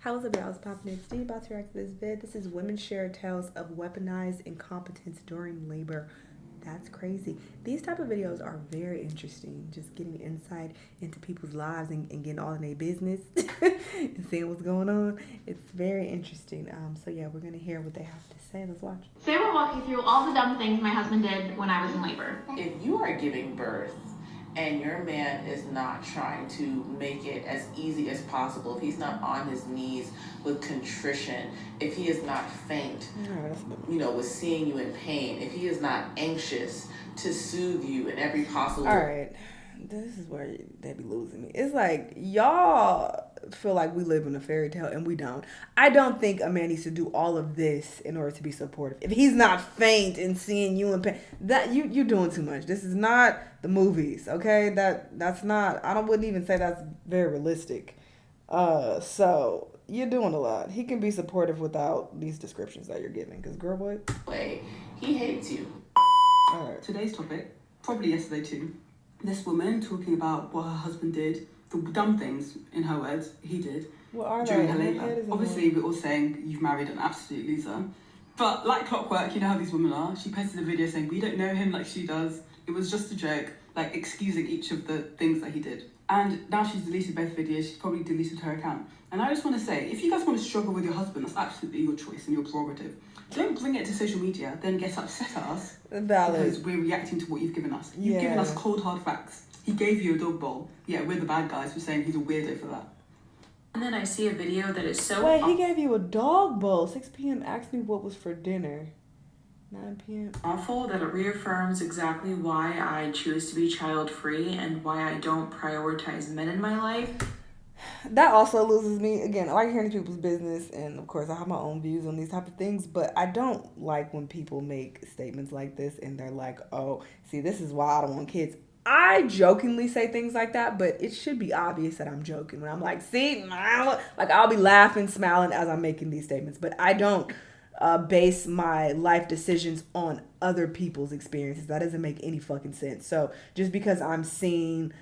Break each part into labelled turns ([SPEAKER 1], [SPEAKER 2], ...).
[SPEAKER 1] How's up, y'all? It's popping in. Steve about to react to this vid. This is Women Share Tales of Weaponized Incompetence During Labor. That's crazy. These type of videos are very interesting. Just getting insight into people's lives and getting all in their business and seeing what's going on. It's very interesting. So yeah, we're gonna hear what they have to say. Let's watch.
[SPEAKER 2] So I will walk you through all the dumb things my husband did when I was in labor.
[SPEAKER 3] If you are giving birth and your man is not trying to make it as easy as possible, if he's not on his knees with contrition, if he is not faint, with seeing you in pain, if he is not anxious to soothe you in every possible...
[SPEAKER 1] All right, this is where they be losing me. It's like, y'all feel like we live in a fairy tale and we don't. I don't think a man needs to do all of this in order to be supportive. If he's not faint and seeing you in pain, that you're doing too much. This is not the movies, okay? That's not, wouldn't even say that's very realistic. So you're doing a lot. He can be supportive without these descriptions that you're giving, because girl, what?
[SPEAKER 3] Way he hates you.
[SPEAKER 1] All right.
[SPEAKER 4] Today's topic, probably yesterday too, this woman talking about what her husband did, the dumb things, in her words, he did during her labour. Obviously, we're all saying you've married an absolute loser. But like clockwork, you know how these women are. She posted a video saying, we don't know him like she does. It was just a joke, like excusing each of the things that he did. And now she's deleted both videos. She's probably deleted her account. And I just want to say, if you guys want to struggle with your husband, that's absolutely your choice and your prerogative. Don't bring it to social media, then get upset at us.
[SPEAKER 1] Valid.
[SPEAKER 4] Because we're reacting to what you've given us. You've given us cold, hard facts. He gave you a dog bowl. Yeah, we're the bad guys for saying he's a weirdo for that.
[SPEAKER 5] And then I see a video that is so...
[SPEAKER 1] Wait, he gave you a dog bowl. 6 p.m. Asked me what was for dinner. 9 p.m.
[SPEAKER 5] awful that it reaffirms exactly why I choose to be child-free and why I don't prioritize men in my life.
[SPEAKER 1] That also loses me. Again, I like hearing people's business, and of course I have my own views on these type of things, but I don't like when people make statements like this and they're like, oh, see, this is why I don't want kids. I jokingly say things like that, but it should be obvious that I'm joking when I'm like, see, like I'll be laughing, smiling as I'm making these statements, but I don't base my life decisions on other people's experiences. That doesn't make any fucking sense. So just because I'm seeing,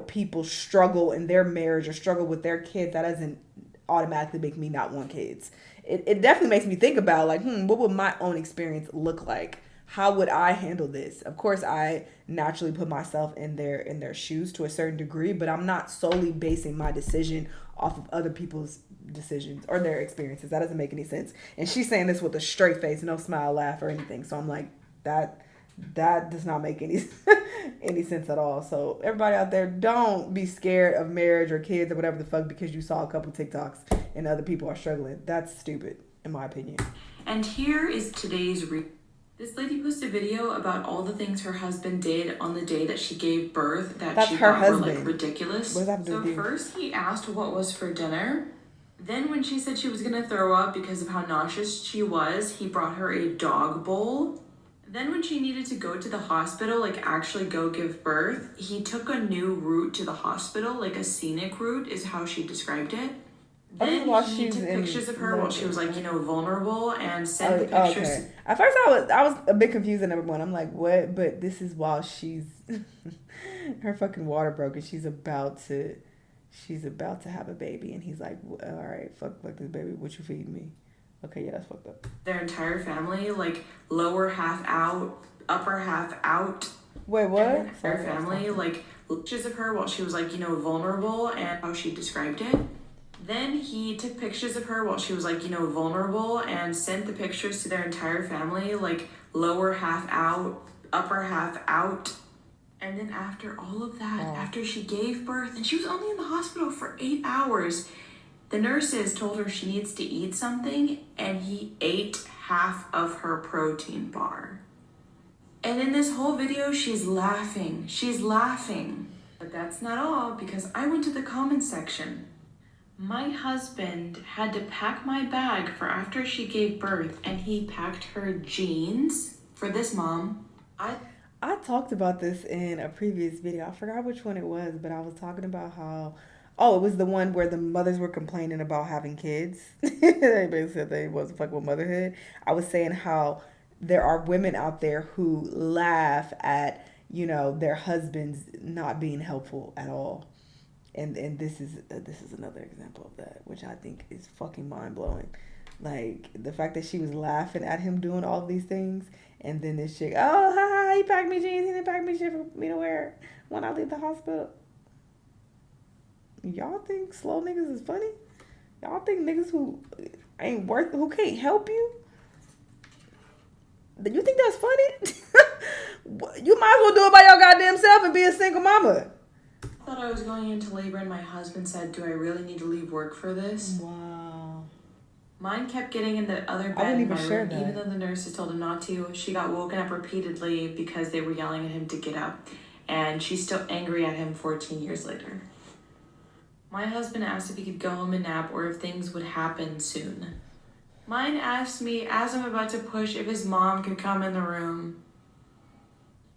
[SPEAKER 1] people struggle in their marriage or struggle with their kids, that doesn't automatically make me not want kids. It definitely makes me think about like, what would my own experience look like? How would I handle this? Of course, I naturally put myself in their shoes to a certain degree, but I'm not solely basing my decision off of other people's decisions or their experiences. That doesn't make any sense. And she's saying this with a straight face, no smile, laugh, or anything. So I'm like, that does not make any sense at all. So everybody out there, don't be scared of marriage or kids or whatever the fuck because you saw a couple TikToks and other people are struggling. That's stupid, in my opinion.
[SPEAKER 5] And here is today's this lady posted a video about all the things her husband did on the day that she gave birth that she thought were like ridiculous.
[SPEAKER 1] What does that have to do with you?
[SPEAKER 5] First he asked what was for dinner. Then when she said she was gonna throw up because of how nauseous she was, he brought her a dog bowl. Then when she needed to go to the hospital, like actually go give birth, he took a new route to the hospital, like a scenic route is how she described it. Then he took pictures of her while she was like, vulnerable and sent the pictures.
[SPEAKER 1] Okay. At first I was a bit confused at number one. I'm like, what? But this is while she's her fucking water broke and she's about to have a baby and he's like, all right, fuck this baby. What you feeding me? Okay, yeah, that's fucked up.
[SPEAKER 5] Their entire family, like lower half out, upper half out.
[SPEAKER 1] Wait, what?
[SPEAKER 5] Their family, like pictures of her while she was like, vulnerable and how she described it. Then he took pictures of her while she was like, vulnerable and sent the pictures to their entire family, like lower half out, upper half out. And then after all of that, after she gave birth, and she was only in the hospital for 8 hours, the nurses told her she needs to eat something, and he ate half of her protein bar. And in this whole video, she's laughing. She's laughing. But that's not all, because I went to the comments section. My husband had to pack my bag for after she gave birth, and he packed her jeans for this mom.
[SPEAKER 1] I talked about this in a previous video. I forgot which one it was, but I was talking about how, it was the one where the mothers were complaining about having kids. They basically said they wasn't fucking with motherhood. I was saying how there are women out there who laugh at, their husbands not being helpful at all. And this is another example of that, which I think is fucking mind blowing. Like the fact that she was laughing at him doing all these things, and then this chick, oh ha, he packed me jeans, he didn't pack me shit for me to wear when I leave the hospital. Y'all think slow niggas is funny? Y'all think niggas who can't help you? You think that's funny? You might as well do it by your goddamn self and be a single mama.
[SPEAKER 5] I thought I was going into labor and my husband said, do I really need to leave work for this?
[SPEAKER 1] Wow.
[SPEAKER 5] Mine kept getting in the other bed in my room, even though the nurses told him not to. She got woken up repeatedly because they were yelling at him to get up. And she's still angry at him 14 years later. My husband asked if he could go home and nap or if things would happen soon. Mine asked me, as I'm about to push, if his mom could come in the room.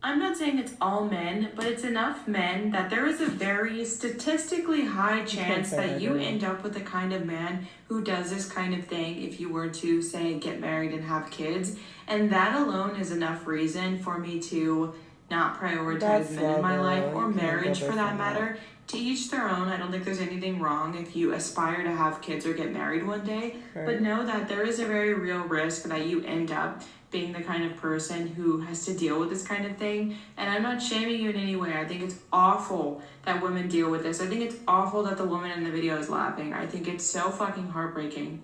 [SPEAKER 5] I'm not saying it's all men, but it's enough men that there is a very statistically high chance that you end up with the kind of man who does this kind of thing if you were to, say, get married and have kids. And that alone is enough reason for me to not prioritize men in my life, or marriage for that matter. To each their own. I don't think there's anything wrong if you aspire to have kids or get married one day. Right. But know that there is a very real risk that you end up being the kind of person who has to deal with this kind of thing. And I'm not shaming you in any way. I think it's awful that women deal with this. I think it's awful that the woman in the video is laughing. I think it's so fucking heartbreaking.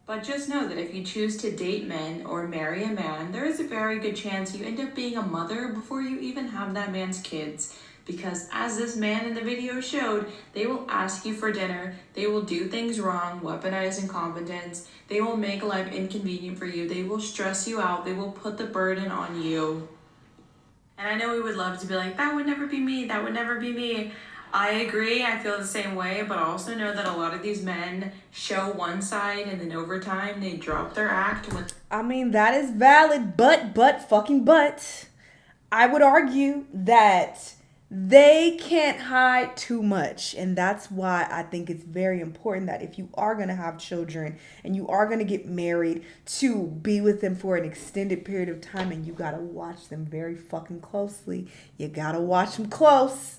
[SPEAKER 5] But just know that if you choose to date men or marry a man, there is a very good chance you end up being a mother before you even have that man's kids. Because as this man in the video showed, they will ask you for dinner, they will do things wrong, weaponize incompetence, they will make life inconvenient for you, they will stress you out, they will put the burden on you. And I know we would love to be like, that would never be me, that would never be me. I agree, I feel the same way, but I also know that a lot of these men show one side and then over time they drop their act.
[SPEAKER 1] I mean, that is valid, but I would argue that they can't hide too much. And that's why I think it's very important that if you are going to have children and you are going to get married, to be with them for an extended period of time. And you got to watch them very fucking closely. You got to watch them close.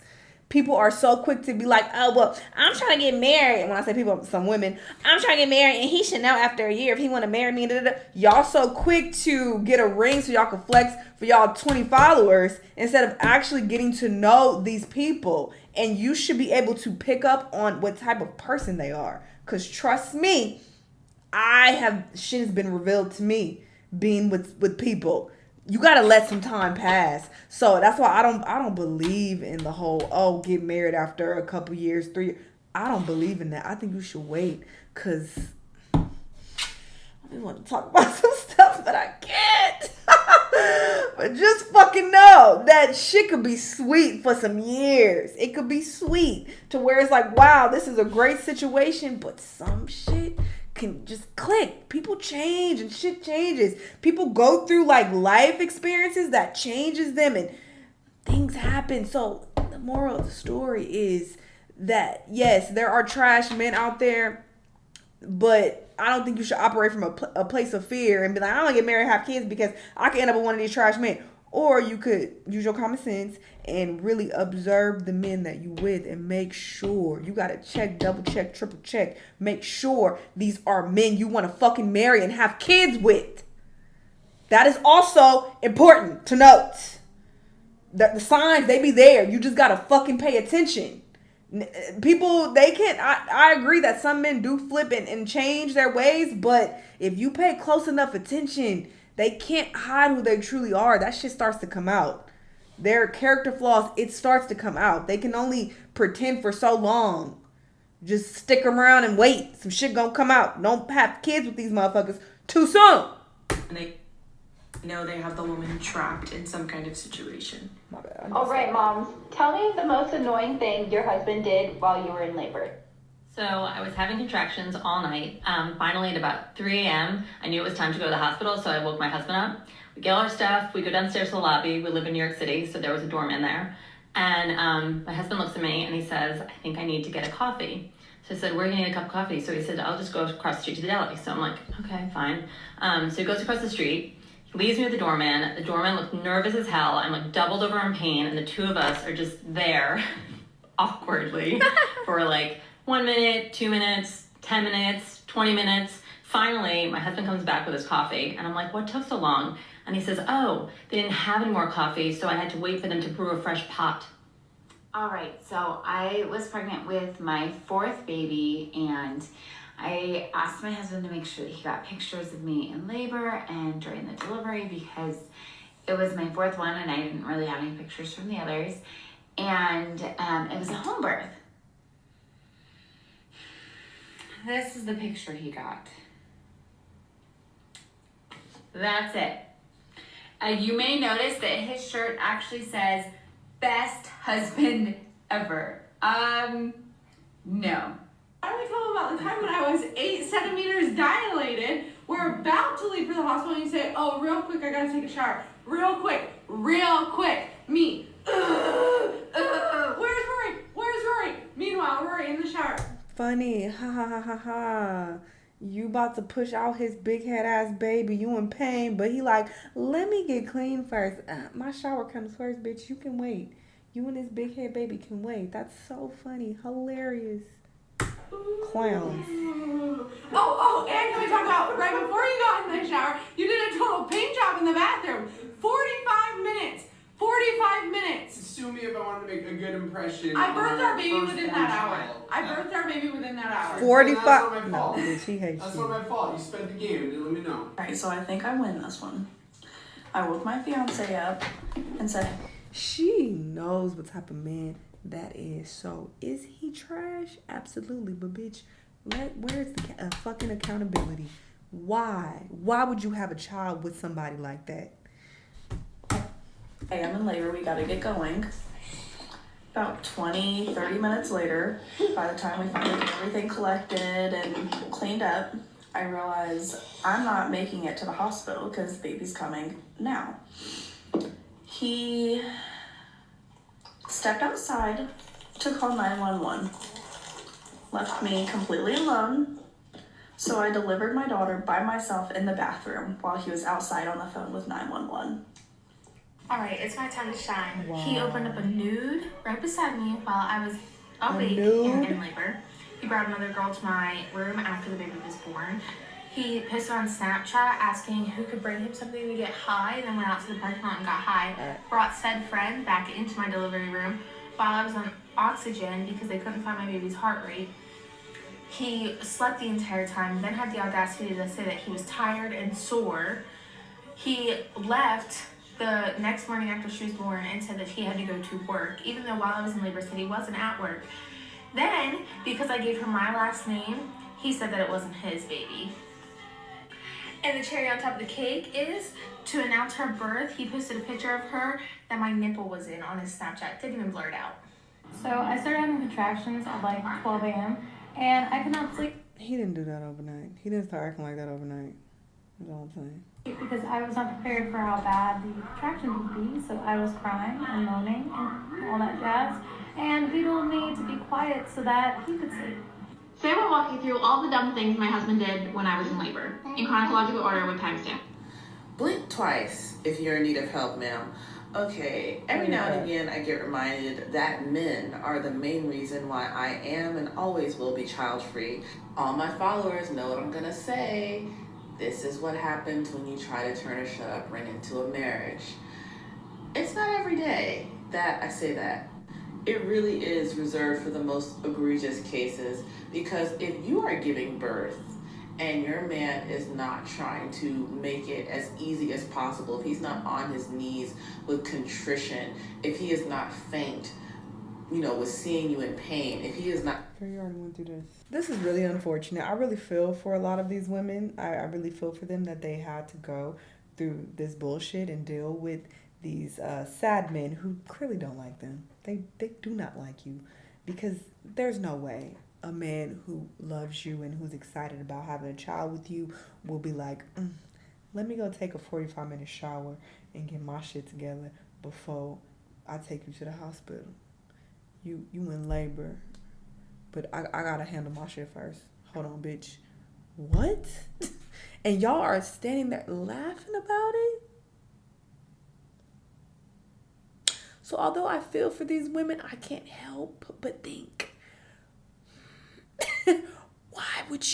[SPEAKER 1] People are so quick to be like, oh, well, I'm trying to get married. And when I say people, some women, I'm trying to get married and he should know after a year if he want to marry me. Y'all so quick to get a ring so y'all can flex for y'all 20 followers instead of actually getting to know these people. And you should be able to pick up on what type of person they are. Because trust me, shit has been revealed to me being with people. You gotta let some time pass. So that's why I don't believe in the whole, get married after a couple years, 3 years. I don't believe in that. I think you should wait, cause I just want to talk about some stuff, but I can't. But just fucking know that shit could be sweet for some years. It could be sweet to where it's like, wow, this is a great situation, but some shit can just click. People change and shit changes. People go through like life experiences that changes them and things happen. So the moral of the story is that yes, there are trash men out there, but I don't think you should operate from a place of fear and be like, I don't get married and have kids because I could end up with one of these trash men. Or you could use your common sense and really observe the men that you with and make sure. You got to check, double check, triple check. Make sure these are men you want to fucking marry and have kids with. That is also important to note. The signs, they be there. You just got to fucking pay attention. People, they can't. I agree that some men do flip and change their ways. But if you pay close enough attention, they can't hide who they truly are. That shit starts to come out. Their character flaws, it starts to come out. They can only pretend for so long. Just stick them around and wait. Some shit gonna come out. Don't have kids with these motherfuckers too soon.
[SPEAKER 5] And they know they have the woman trapped in some kind of situation.
[SPEAKER 1] My bad.
[SPEAKER 2] All right, moms. Tell me the most annoying thing your husband did while you were in labor.
[SPEAKER 6] So I was having contractions all night. Finally, at about 3 a.m., I knew it was time to go to the hospital, so I woke my husband up. We get all our stuff. We go downstairs to the lobby. We live in New York City, so there was a doorman there. And my husband looks at me, and he says, I think I need to get a coffee. So I said, where are you going to get a cup of coffee? So he said, I'll just go across the street to the deli. So I'm like, okay, fine. So he goes across the street. He leaves me with the doorman. The doorman looked nervous as hell. I'm like doubled over in pain, and the two of us are just there. awkwardly for like 1 minute, 2 minutes, 10 minutes, 20 minutes. Finally, my husband comes back with his coffee, and I'm like, what took so long? And he says, oh, they didn't have any more coffee, so I had to wait for them to brew a fresh pot.
[SPEAKER 7] All right, so I was pregnant with my fourth baby, and I asked my husband to make sure that he got pictures of me in labor and during the delivery, because it was my fourth one and I didn't really have any pictures from the others. And it was a home birth. This is the picture he got. That's it. You may notice that his shirt actually says, best husband ever. No.
[SPEAKER 8] Why don't we tell them about the time when I was 8 centimeters dilated? We're about to leave for the hospital and you say, oh, real quick, I gotta take a shower. Real quick. Me. Where's Rory? Where's Rory? Meanwhile, Rory in the shower.
[SPEAKER 1] Funny. Ha ha ha ha ha. You about to push out his big head ass baby. You in pain, but he like, let me get clean first. My shower comes first, bitch. You can wait. You and this big head baby can wait. That's so funny. Hilarious. Clowns.
[SPEAKER 8] Oh, and can we talk about right before you got in the shower, you did a total paint job in the bathroom. 45 minutes. 45 minutes.
[SPEAKER 9] Sue me if I wanted to make a good impression.
[SPEAKER 8] I birthed our baby within that hour.
[SPEAKER 9] Child.
[SPEAKER 8] I birthed our baby within that hour.
[SPEAKER 1] 45.
[SPEAKER 9] That's not my
[SPEAKER 1] No,
[SPEAKER 9] fault.
[SPEAKER 1] bitch, he hates
[SPEAKER 9] That's
[SPEAKER 1] you.
[SPEAKER 9] not my fault. You spent the game. You didn't let me know.
[SPEAKER 5] Alright, so I think I win this one. I woke my fiance up and said,
[SPEAKER 1] She knows what type of man that is. So, is he trash? Absolutely. But, bitch, where's the fucking accountability? Why? Why would you have a child with somebody like that?
[SPEAKER 5] I am in labor, we gotta get going. About 20, 30 minutes later, by the time we finally get everything collected and cleaned up, I realize I'm not making it to the hospital because the baby's coming now. He stepped outside to call 911, left me completely alone, so I delivered my daughter by myself in the bathroom while he was outside on the phone with 911.
[SPEAKER 10] All right, it's my time to shine.
[SPEAKER 1] Wow.
[SPEAKER 10] He opened up a nude right beside me while I was awake
[SPEAKER 1] nude?
[SPEAKER 10] and in labor. He brought another girl to my room after the baby was born. He posted on Snapchat asking who could bring him something to get high, and then went out to the parking lot and got high. Brought said friend back into my delivery room while I was on oxygen because they couldn't find my baby's heart rate. He slept the entire time, then had the audacity to say that he was tired and sore. He left the next morning after she was born and said that he had to go to work, even though while I was in labor said he wasn't at work. Then, because I gave her my last name, he said that it wasn't his baby. And the cherry on top of the cake is, to announce her birth, he posted a picture of her that my nipple was in on his Snapchat. Didn't even blur it out.
[SPEAKER 11] So I started having contractions at like 12 a.m. and I could not sleep.
[SPEAKER 1] He didn't do that overnight. He didn't start acting like that overnight. That's all I'm saying.
[SPEAKER 11] Because I was not prepared for how bad the contractions would be, so I was crying and moaning and all that jazz. And he told me to be quiet so that he could sleep.
[SPEAKER 2] So I will walk you through all the dumb things my husband did when I was in labor, in chronological order with timestamp.
[SPEAKER 3] Blink twice if you're in need of help, ma'am. Okay, every now and again I get reminded that men are the main reason why I am and always will be child-free. All my followers know what I'm gonna say. This is what happens when you try to turn a shut-up ring into a marriage. It's not every day that I say that. It really is reserved for the most egregious cases, because if you are giving birth and your man is not trying to make it as easy as possible, if he's not on his knees with contrition, if he is not faint, with seeing you in pain, if he is not...
[SPEAKER 1] You already went through this. This is really unfortunate. I really feel for a lot of these women. I really feel for them that they had to go through this bullshit and deal with these sad men who clearly don't like them. They do not like you, because there's no way a man who loves you and who's excited about having a child with you will be like, let me go take a 45-minute shower and get my shit together before I take you to the hospital. You in labor, but I gotta handle my shit first. Hold on, bitch. What? And y'all are standing there laughing about it? So although I feel for these women, I can't help but think, why would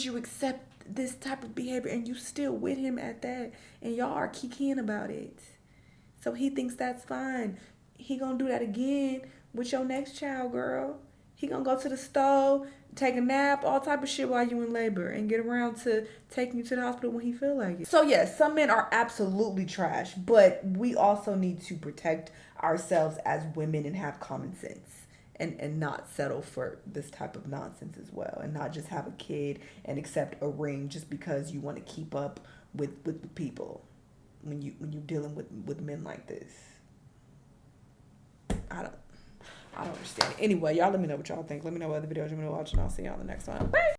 [SPEAKER 1] you accept this type of behavior and you still with him at that, and y'all are kikiing about it? So he thinks that's fine. He gonna do that again with your next child, girl. He gonna go to the stove, take a nap, all type of shit while you in labor, and get around to taking you to the hospital when he feel like it. So yes, some men are absolutely trash, but we also need to protect ourselves as women and have common sense. And not settle for this type of nonsense as well, and not just have a kid and accept a ring just because you want to keep up with the people when you dealing with men like this. I don't understand. Anyway, y'all let me know what y'all think. Let me know what other videos you want to watch, and I'll see y'all in the next one. Bye.